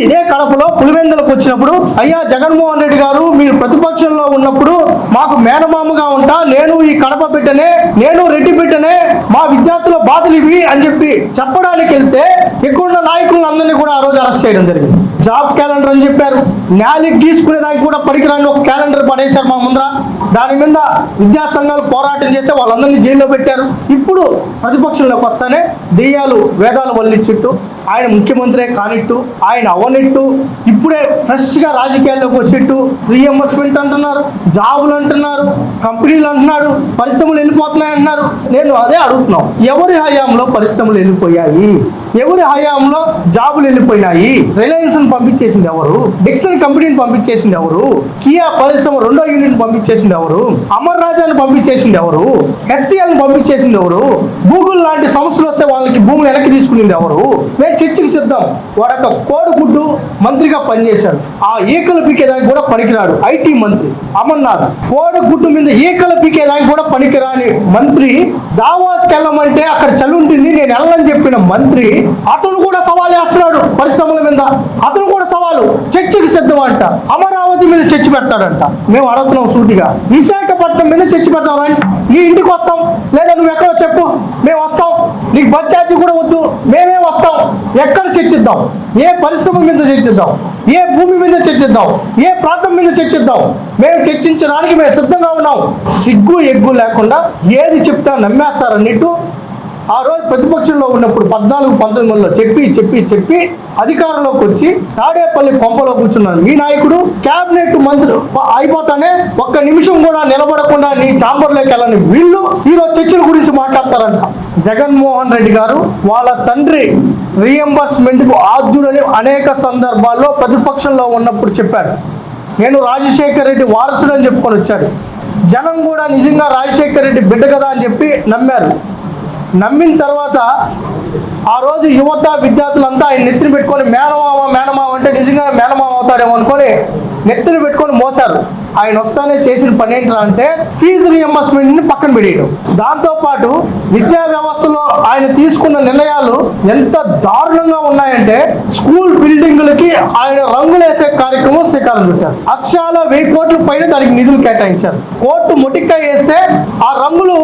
ఇదే కడపలో పులివెందులకు వచ్చినప్పుడు అయ్యా జగన్మోహన్ రెడ్డి గారు మీరు ప్రతిపక్షంలో ఉన్నప్పుడు మాకు మేనమామగా ఉంటా, నేను ఈ కడప బిడ్డనే, నేను రెడ్డి బిడ్డనే, మా విద్యార్థుల బాధలు ఇవి అని చెప్పి చెప్పడానికి వెళ్తే ఇక్కడున్న నాయకులను అందరినీ కూడా ఆ రోజు అరెస్ట్ చేయడం జరిగింది. జాబ్ క్యాలెండర్ అని చెప్పారు, న్యాయాలకు గీసుకునే దానికి కూడా పనికిరాని ఒక క్యాలెండర్ పడేశారు మా ముందర. దాని మీద విద్యా సంఘాలు పోరాటం చేస్తే వాళ్ళందరినీ జైల్లో పెట్టారు. ఇప్పుడు ప్రతిపక్షంలోకి వస్తానే దెయ్యాలు వేదాలు వల్లించిట్టు ఆయన ముఖ్యమంత్రి కానిట్టు, ఆయన అవనిట్టు, ఇప్పుడే ఫ్రెష్గా రాజకీయాల్లోకి వచ్చేట్టు రీఎంబర్స్మెంట్ అంటున్నారు, జాబులు అంటున్నారు, కంపెనీలు అంటున్నారు, పరిశ్రమలు వెళ్ళిపోతున్నాయి అంటున్నారు. నేను అదే అడుగుతున్నాం, ఎవరి హయాంలో పరిశ్రమలు వెళ్ళిపోయాయి? ఎవరి హయాంలో జాబులు వెళ్ళిపోయినాయి? రిలయన్స్ పంపించేసింది ఎవరు? డిక్సన్ కంపెనీని పంపించేసింది ఎవరు? కియా పరిశ్రమ 2వ యూనిట్ పంపించేసింది ఎవరు? అమర్ రాజాని పంపించేసింది ఎవరు? ఎస్సీఎల్ పంపించేసింది ఎవరు? గూగుల్ లాంటి సంస్థలు వస్తే వాళ్ళకి భూములు వెనక్కి తీసుకునింది ఎవరు? చర్చకి సిద్ధం. వాడొక కోడిగుడ్డు మంత్రిగా పనిచేశాడు, ఆ ఈకలు పీకేదానికి కూడా పనికిరాడు ఐటీ మంత్రి అమర్నాథ్. కోడిగుడ్డు మీద ఈకలు పీకేదానికి కూడా పనికిరాని మంత్రి దావాస్కి వెళ్ళమంటే అక్కడ చల్లుంటుంది, నేను వెళ్ళని చెప్పిన మంత్రి అతను కూడా సవాల్ వేస్తున్నాడు పరిశ్రమల మీద. అతను కూడా సవాలు, చర్చకి సిద్ధం అంట. అమరావతి మీద చర్చ పెడతాడంట. మేము అడుగుతున్నాం సూటిగా, విశాఖపట్నం మీద చర్చ పెడతాం రండి, నీ ఇంటికి వస్తాం, లేదా నువ్వు ఎక్కడో చెప్పు మేము వస్తాం, నీకు బస్ ఛార్జీ కూడా వద్దు, మేమే వస్తాం. ఎక్కడ చర్చిద్దాం? ఏ పరిశ్రమ మీద చర్చిద్దాం? ఏ భూమి మీద చర్చిద్దాం? ఏ ప్రాంతం మీద చర్చిద్దాం? మేము చర్చించడానికి మేము సిద్ధంగా ఉన్నాం. సిగ్గు ఎగ్గు లేకుండా ఏది చెప్తా నమ్మేస్తారన్నట్టు ఆ రోజు ప్రతిపక్షంలో ఉన్నప్పుడు 14-19లో చెప్పి అధికారంలోకి వచ్చి తాడేపల్లి కొంపలో కూర్చున్నాను మీ నాయకుడు. క్యాబినెట్ మంత్రి అయిపోతానే ఒక్క నిమిషం కూడా నిలబడకుండా నీ ఛాంబర్లోకి వెళ్ళని వీళ్ళు ఈరోజు చర్చల గురించి మాట్లాడతారంట. జగన్మోహన్ రెడ్డి గారు వాళ్ళ తండ్రి రీఎంబర్స్మెంట్కు ఆద్యుడని అనేక సందర్భాల్లో ప్రతిపక్షంలో ఉన్నప్పుడు చెప్పారు. నేను రాజశేఖర్ రెడ్డి వారసుడని చెప్పుకొని వచ్చాడు. జనం కూడా నిజంగా రాజశేఖర్ రెడ్డి బిడ్డ కదా అని చెప్పి నమ్మారు. నమ్మిన తర్వాత ఆ రోజు యువత విద్యార్థులంతా ఆయన నెత్తిని పెట్టుకొని మేనమామ అంటే నిజంగా మేనమామ అవుతాడేమో అనుకొని నెత్తిని పెట్టుకొని మోసారు. ఆయన వస్తానే చేసిన పని ఏంట్రా అంటే ఫీజు రీఎంబర్స్మెంట్ని పక్కన పెట్టేయడం. దాంతోపాటు విద్యా వ్యవస్థలో ఆయన తీసుకున్న నిర్ణయాలు ఎంత దారుణంగా ఉన్నాయంటే స్కూల్ బిల్డింగులకి ఆయన రంగులేసే కార్యక్రమం శ్రీకారం చుట్టారు. అక్షరాల 1000 కోట్ల పైన దానికి నిధులు కేటాయించారు. కోర్టు ముటిక్కాయ వేస్తే ఆ రంగులు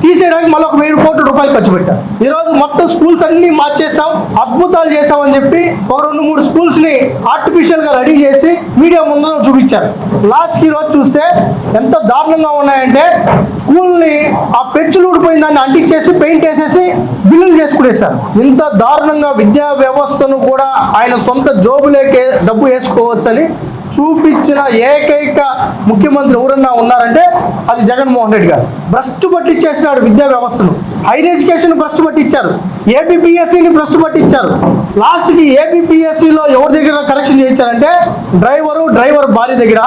తీసేయడానికి మళ్ళీ 1000 కోట్ల రూపాయలు ఖర్చు పెట్టారు. ఈరోజు మొత్తం స్కూల్స్ అన్ని మార్చేసాం, అద్భుతాలు చేసామని చెప్పి ఒక 2-3 స్కూల్స్ ని ఆర్టిఫిషియల్ గా రెడీ చేసి మీడియా ముందు చూపించారు. లాస్ట్ కి రోజు చూస్తే ఎంత దారుణంగా ఉన్నాయంటే స్కూల్ని ఆ పెచ్చులు ఊడిపోయిన దాన్ని అంటించేసి పెయింట్ వేసేసి బిల్లులు చేసుకునేసారు. ఇంత దారుణంగా విద్యా వ్యవస్థను కూడా ఆయన సొంత జోబులేకే డబ్బు వేసుకోవచ్చని చూపించిన ఏకైక ముఖ్యమంత్రి ఎవరన్నా ఉన్నారంటే అది జగన్మోహన్ రెడ్డి గారు. భ్రష్టు పట్టించేసినాడు విద్యా వ్యవస్థను. హైర్ ఎడ్యుకేషన్ భ్రష్టు పట్టించారు, ఏబిపిఎస్సిని భ్రష్టు పట్టించారు. లాస్ట్కి ఏబిపిఎస్సిలో ఎవరి దగ్గర కరెక్షన్ చేయించారంటే డ్రైవర్ భార్య దగ్గర,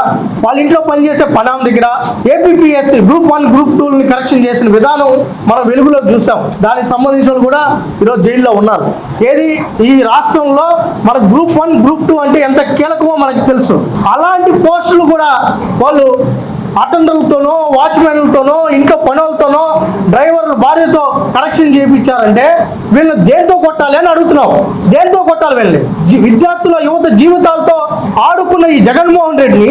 వాళ్ళ ఇంట్లో పనిచేసే పనాం దగ్గర ఏబిపిఎస్సి గ్రూప్ 1 గ్రూప్ 2ని కరెక్షన్ చేసిన విధానం మనం వెలుగులో చూసాం. దానికి సంబంధించిన కూడా ఈరోజు జైల్లో ఉన్నారు. ఏది ఈ రాష్ట్రంలో మన గ్రూప్ 1 గ్రూప్ 2 అంటే ఎంత కీలకమో మనకు తెలుసు. అలాంటి పోస్టులు కూడా వాళ్ళు అటెండర్లతోనో వాచ్మెన్లతోనో ఇంట్లో పనులతోనో డ్రైవర్ల భార్యతో కరెక్షన్ చేయించారంటే వీళ్ళని దేంతో కొట్టాలి అని అడుగుతున్నాం. దేంతో కొట్టాలి వీళ్ళని? విద్యార్థుల యువత జీవితాలతో ఆడుకున్న ఈ జగన్మోహన్ రెడ్డిని,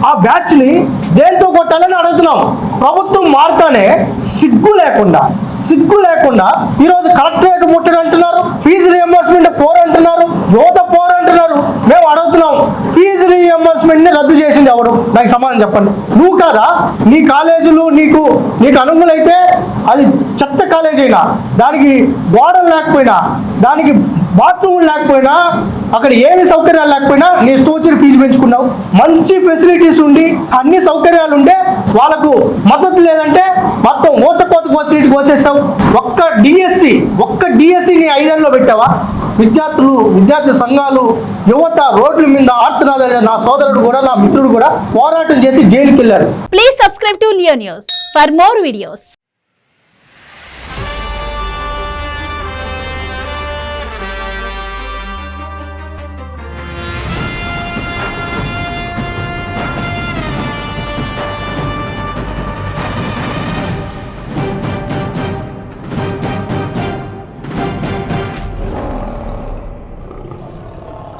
ఆ బ్యాచ్ ని దేంతో కొట్టాలని అడుగుతున్నాం. ప్రభుత్వం మారుతానే సిగ్గు లేకుండా ఈరోజు కలెక్టరేట్ ముట్టడంటున్నారు, ఫీజు రీఎంబర్స్మెంట్ పోరంటున్నారు, యువత పోరంటున్నారు. మేము అడుగుతున్నాం, ఫీజు రీఎంబర్స్మెంట్ ని రద్దు చేసింది ఎవరు? నాకు సమాధానం చెప్పండి. నువ్వు కాదా? నీ కాలేజీలు నీకు అనుగులైతే అది చెత్త కాలేజీ అయినా, దానికి గోడలు లేకపోయినా, దానికి బాత్రూమ్ లేకపోయినా, అక్కడ ఏమి సౌకర్యాలు లేకపోయినా నీ ఇష్టం వచ్చిన ఫీజు పెంచుకున్నావు. మంచి ఫెసిలిటీస్ ఉండి అన్ని సౌకర్యాలు ఉంటే వాళ్ళకు మద్దతు లేదంటే మొత్తం ఓచకోత ఫెసిలిటీ కోసేసావు. ఒక్క డిఎస్సి నీ 5 ఏళ్ళలో పెట్టావా? విద్యార్థి సంఘాలు, యువత రోడ్ల మీద ఆర్తనాదాలు. నా సోదరుడు కూడా, నా మిత్రుడు కూడా పోరాటం చేసి జైలుకి వెళ్ళారు. Please subscribe to Leo news for more videos.